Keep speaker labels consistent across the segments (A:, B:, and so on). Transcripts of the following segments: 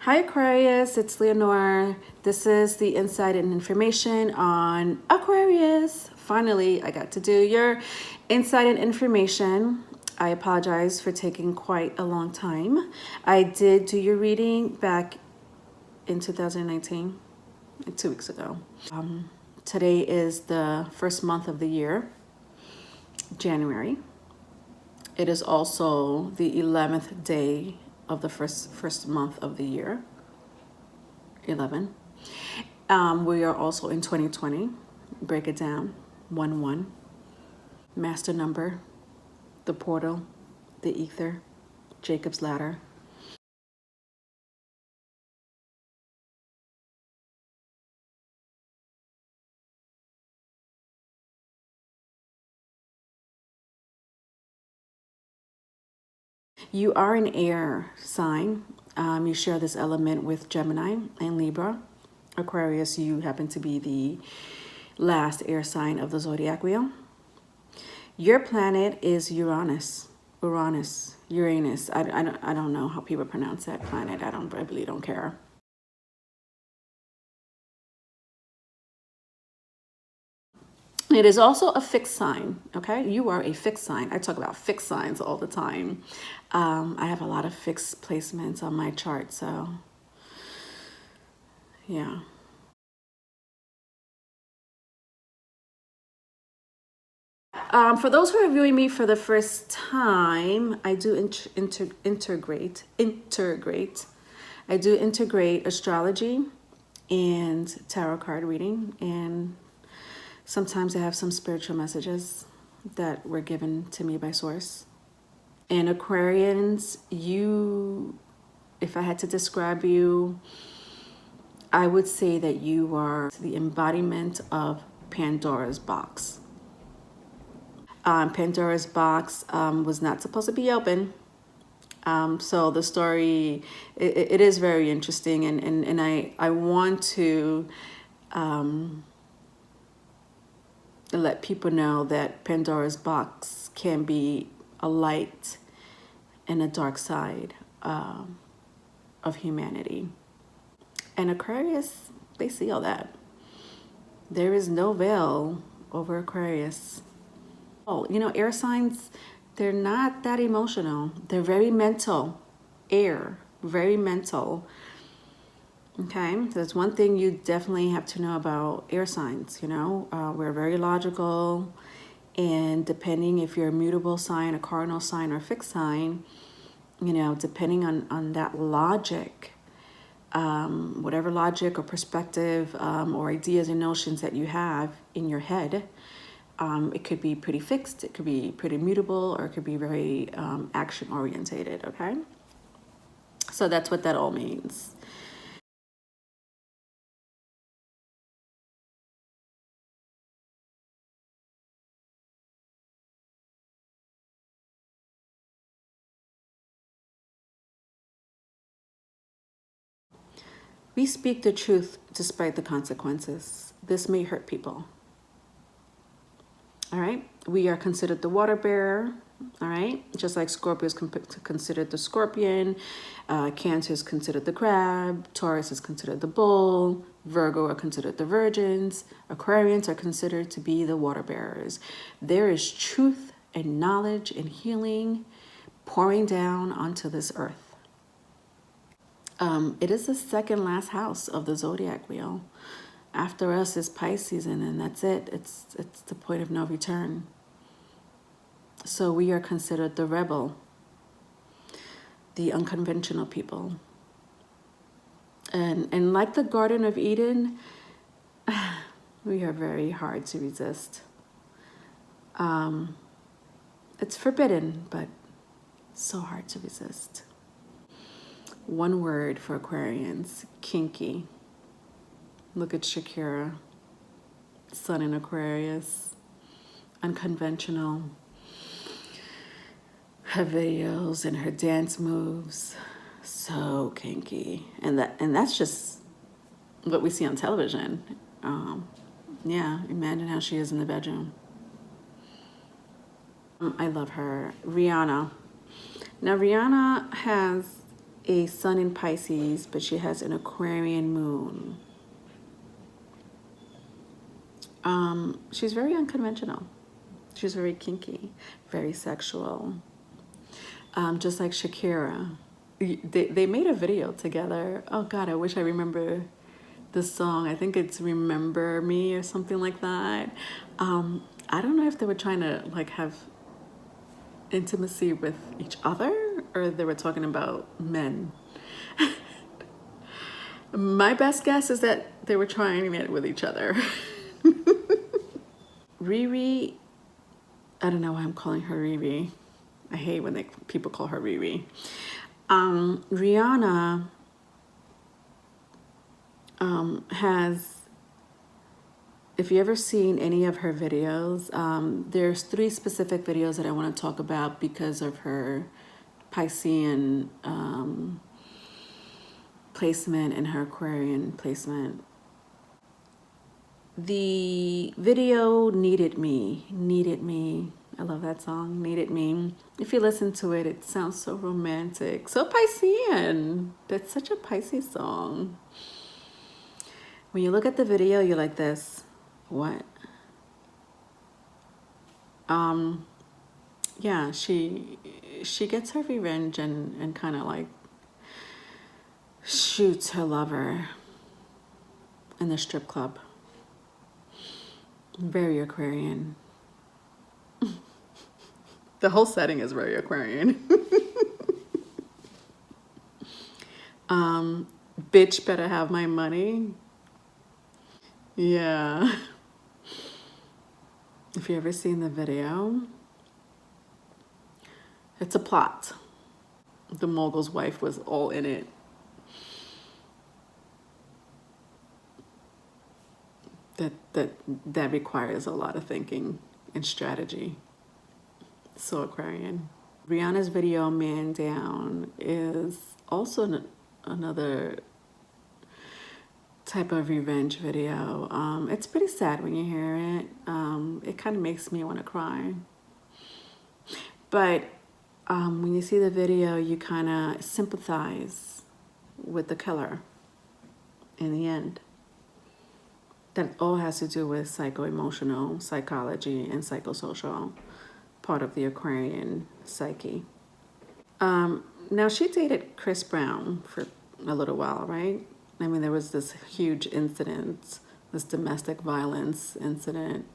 A: Hi Aquarius, it's Leonore. This is the insight and information on Aquarius. Finally, I got to do your insight and information. I apologize for taking quite a long time. I did do your reading back in 2019, 2 weeks ago. Today is the first month of the year, January. It is also the 11th day of the first month of the year, 11. We are also in 2020. Break it down. 1-1. Master number. The portal. The ether. Jacob's ladder. You are an air sign. You share this element with Gemini and Libra. Aquarius, you happen to be the last air sign of the zodiac wheel. Your planet is Uranus. Uranus. I don't know how people pronounce that planet. I really don't care. It is also a fixed sign, okay? You are a fixed sign. I talk about fixed signs all the time. I have a lot of fixed placements on my chart, so yeah. For those who are viewing me for the first time, I do integrate. I do integrate astrology and tarot card reading, and sometimes I have some spiritual messages that were given to me by source. And Aquarians, if I had to describe you, I would say that you are the embodiment of Pandora's box. Pandora's box was not supposed to be open. So the story, it is very interesting. And I want to let people know that Pandora's box can be a light and a dark side of humanity. And Aquarius, they see all that. There is no veil over Aquarius. Oh, air signs, they're not that emotional. They're very mental. Air, very mental. Okay, there's one thing you definitely have to know about air signs. We're very logical, and depending if you're a mutable sign, a cardinal sign, or a fixed sign, depending on that logic, whatever logic or perspective or ideas and notions that you have in your head, it could be pretty fixed, it could be pretty mutable, or it could be very action orientated, okay? So that's what that all means. We speak the truth despite the consequences. This may hurt people. All right, we are considered the water bearer. All right, just like Scorpio is considered the scorpion, Cancer is considered the crab, Taurus is considered the bull, Virgo are considered the virgins, Aquarians are considered to be the water bearers. There is truth and knowledge and healing pouring down onto this earth. It is the second last house of the zodiac wheel. After us is Pisces, and then that's it. It's the point of no return. So we are considered the rebel, the unconventional people. And like the Garden of Eden, we are very hard to resist. It's forbidden, but so hard to resist. One word for Aquarians: kinky. Look at Shakira, Sun in Aquarius, unconventional. Her videos and her dance moves, so kinky. And that's just what we see on television. Yeah, imagine how she is in the bedroom. I love her. Rihanna. Now Rihanna has a sun in Pisces, but she has an Aquarian moon. She's very unconventional. She's very kinky, very sexual. Just like Shakira. They made a video together. Oh God, I wish I remember the song. I think it's Remember Me or something like that. I don't know if they were trying to like have intimacy with each other or they were talking about men. My best guess is that they were trying it with each other. Riri, I don't know why I'm calling her Riri. I hate when people call her Riri. Rihanna has, if you ever seen any of her videos, there's 3 specific videos that I want to talk about because of her Piscean placement and her Aquarian placement. The video Needed Me. I love that song, Needed Me. If you listen to it, it sounds so romantic, so Piscean. That's such a Pisces song. When you look at the video, you're like this, what? Yeah, she gets her revenge and kind of like shoots her lover in the strip club. Very Aquarian. The whole setting is very Aquarian. Bitch better have my money. Yeah. If you ever seen the video, it's a plot. The mogul's wife was all in it. That requires a lot of thinking and strategy. So Aquarian. Rihanna's video Man Down is also another type of revenge video. It's pretty sad when you hear it. It kind of makes me want to cry. But when you see the video, you kind of sympathize with the killer in the end. That all has to do with psycho-emotional, psychology, and psychosocial, part of the Aquarian psyche. Now, she dated Chris Brown for a little while, right? I mean, there was this huge incident, this domestic violence incident.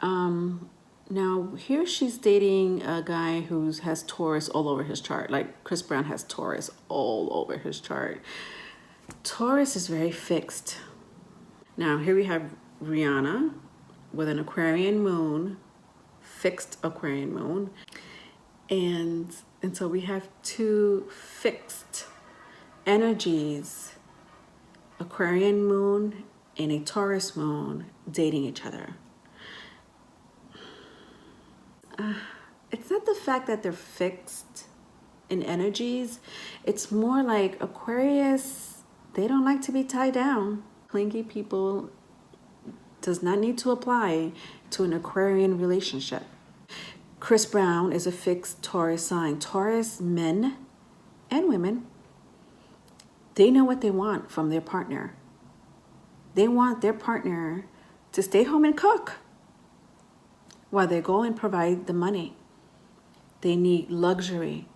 A: Now, here she's dating a guy who has Taurus all over his chart. Like, Chris Brown has Taurus all over his chart. Taurus is very fixed. Now, here we have Rihanna with an Aquarian moon, fixed Aquarian moon. And so we have 2 fixed energies, Aquarian moon and a Taurus moon, dating each other. It's not the fact that they're fixed in energies. It's more like Aquarius, they don't like to be tied down. Clingy people does not need to apply to an Aquarian relationship. Chris Brown is a fixed Taurus sign. Taurus men and women, they know what they want from their partner. They want their partner to stay home and cook while they go and provide the money. They need luxury.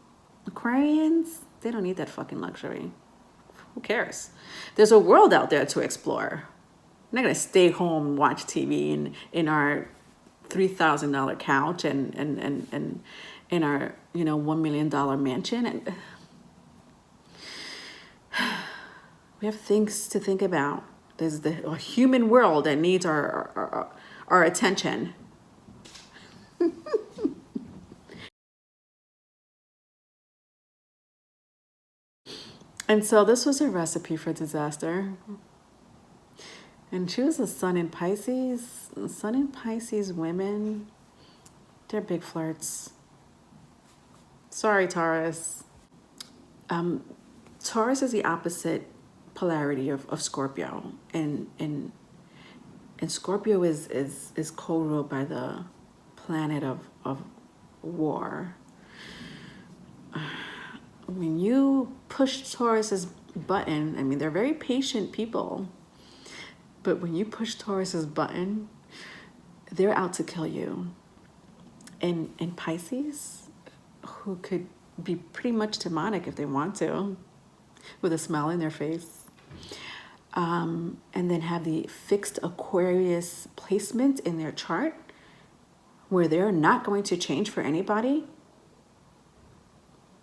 A: Aquarians, they don't need that fucking luxury. Who cares? There's a world out there to explore. I'm not gonna stay home and watch TV in our $3,000 couch and in our $1 million mansion. And we have things to think about. There's a human world that needs our attention. And so this was a recipe for disaster. And she was a sun in Pisces. Sun in Pisces women, they're big flirts. Sorry, Taurus. Taurus is the opposite polarity of Scorpio. And Scorpio is co-ruled by the planet of war. when you push Taurus's button, I mean, they're very patient people, but when you push Taurus's button, they're out to kill you. And Pisces, who could be pretty much demonic if they want to, with a smile in their face, and then have the fixed Aquarius placement in their chart, where they're not going to change for anybody.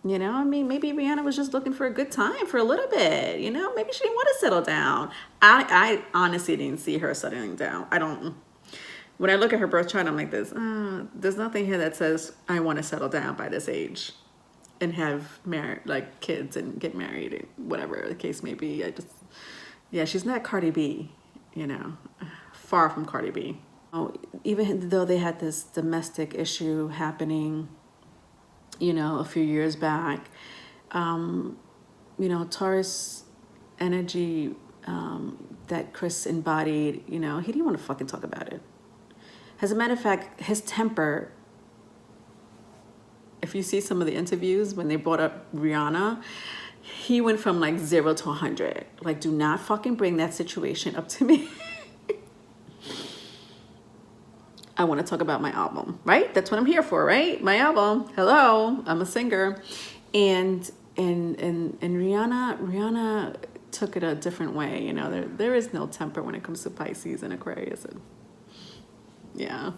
A: You know, I mean, maybe Rihanna was just looking for a good time for a little bit. You know, maybe she didn't want to settle down. I honestly didn't see her settling down. I don't. When I look at her birth chart, I'm like this. There's nothing here that says I want to settle down by this age, and have married, like, kids and get married, and whatever the case may be. Yeah, she's not Cardi B. You know, far from Cardi B. Oh, even though they had this domestic issue happening, you know, a few years back, you know, Taurus energy that Chris embodied, you know, he didn't want to fucking talk about it. As a matter of fact, his temper, if you see some of the interviews when they brought up Rihanna, he went from like 0 to 100. Like, do not fucking bring that situation up to me. I want to talk about my album, right? That's what I'm here for, right? My album. Hello, I'm a singer. And Rihanna took it a different way. You know, there is no temper when it comes to Pisces and Aquarius. And yeah.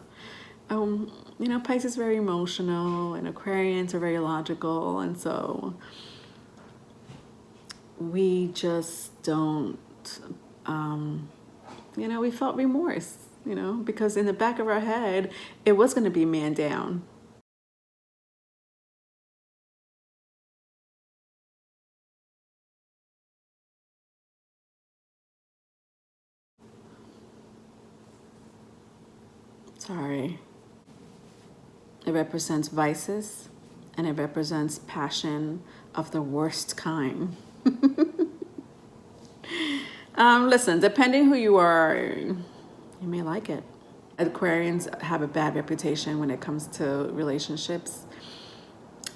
A: You know, Pisces is very emotional, and Aquarians are very logical, and so we just don't, you know, we felt remorse, you know, because in the back of our head, it was going to be man down. Sorry. It represents vices, and it represents passion of the worst kind. Listen, depending who you are, you may like it. Aquarians have a bad reputation when it comes to relationships.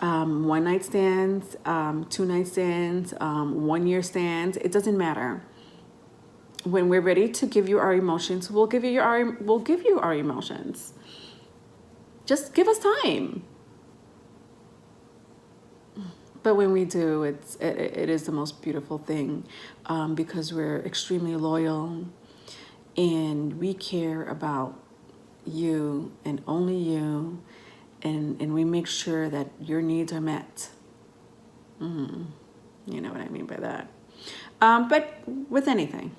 A: One night stands, 2 night stands, 1 year stands. It doesn't matter. When we're ready to give you our emotions, we'll give you our emotions. Just give us time. But when we do, it is the most beautiful thing, because we're extremely loyal, and we care about you and only you, and we make sure that your needs are met. You know what I mean by that. But with anything,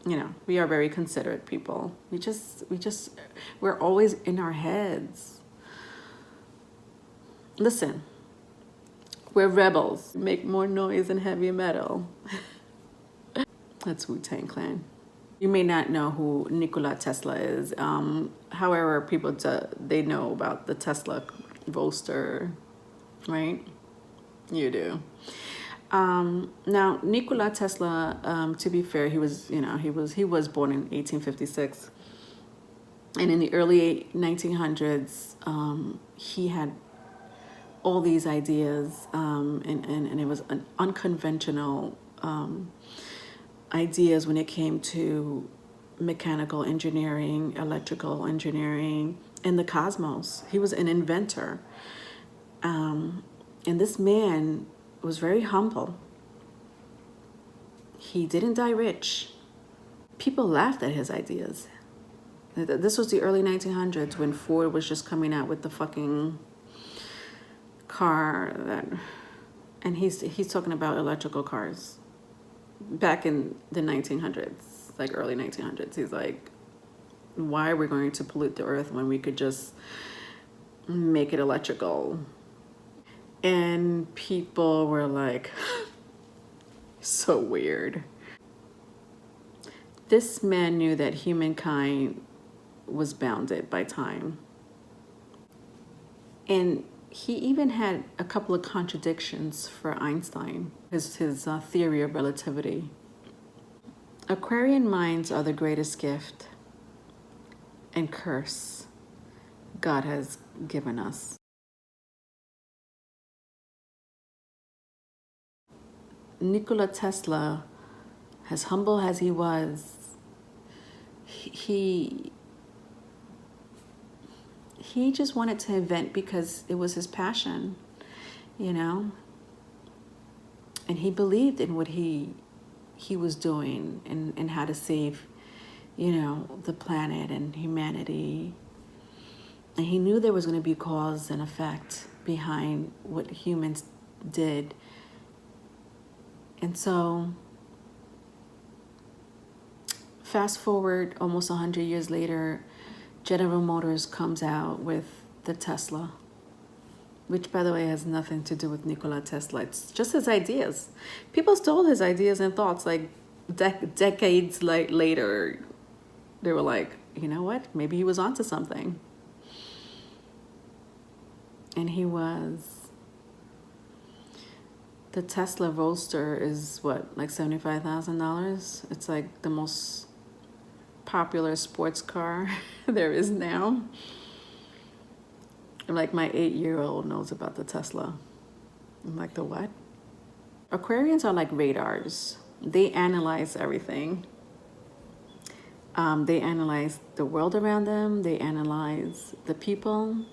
A: you know, we are very considerate people. We're always in our heads. Listen. We're rebels. Make more noise than heavy metal. That's Wu-Tang Clan. You may not know who Nikola Tesla is. However, people they know about the Tesla roadster, right? You do. Now, Nikola Tesla, to be fair, he was born in 1856, and in the early 1900s, he had all these ideas, and it was an unconventional ideas when it came to mechanical engineering, electrical engineering, and the cosmos. He was an inventor. And this man was very humble. He didn't die rich. People laughed at his ideas. This was the early 1900s when Ford was just coming out with the fucking car and he's talking about electrical cars back in the 1900s, like early 1900s. He's like, why are we going to pollute the earth when we could just make it electrical? And people were like, so weird. This man knew that humankind was bounded by time, and he even had a couple of contradictions for Einstein, his theory of relativity. Aquarian minds are the greatest gift and curse God has given us. Nikola Tesla, as humble as he was, he just wanted to invent because it was his passion, you know, and he believed in what he was doing and how to save, you know, the planet and humanity. And he knew there was going to be cause and effect behind what humans did. And so fast forward almost 100 years later, General Motors comes out with the Tesla, which, by the way, has nothing to do with Nikola Tesla. It's just his ideas. People stole his ideas and thoughts like decades later. They were like, you know what? Maybe he was onto something. And he was. The Tesla Roadster is what, like $75,000? It's like the most popular sports car there is now. Like my 8-year-old knows about the Tesla. I'm like, the what? Aquarians are like radars. They analyze everything. They analyze the world around them. They analyze the people.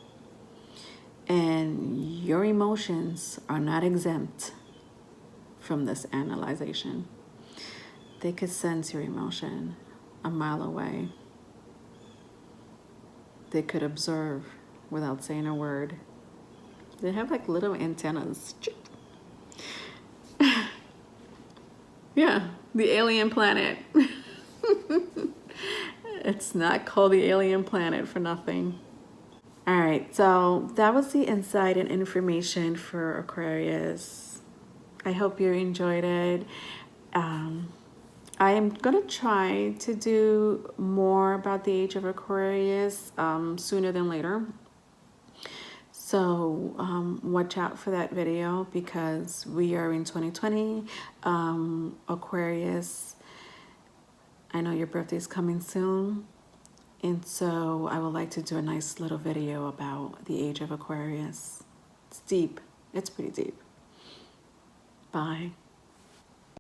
A: And your emotions are not exempt from this analyzation. They could sense your emotion a mile away. They could observe without saying a word. They have like little antennas. Yeah, the alien planet. It's not called the alien planet for nothing. All right, so that was the insight and information for Aquarius. I hope you enjoyed it. I am going to try to do more about the age of Aquarius sooner than later. So watch out for that video because we are in 2020. Aquarius, I know your birthday is coming soon. And so I would like to do a nice little video about the age of Aquarius. It's deep. It's pretty deep. Bye.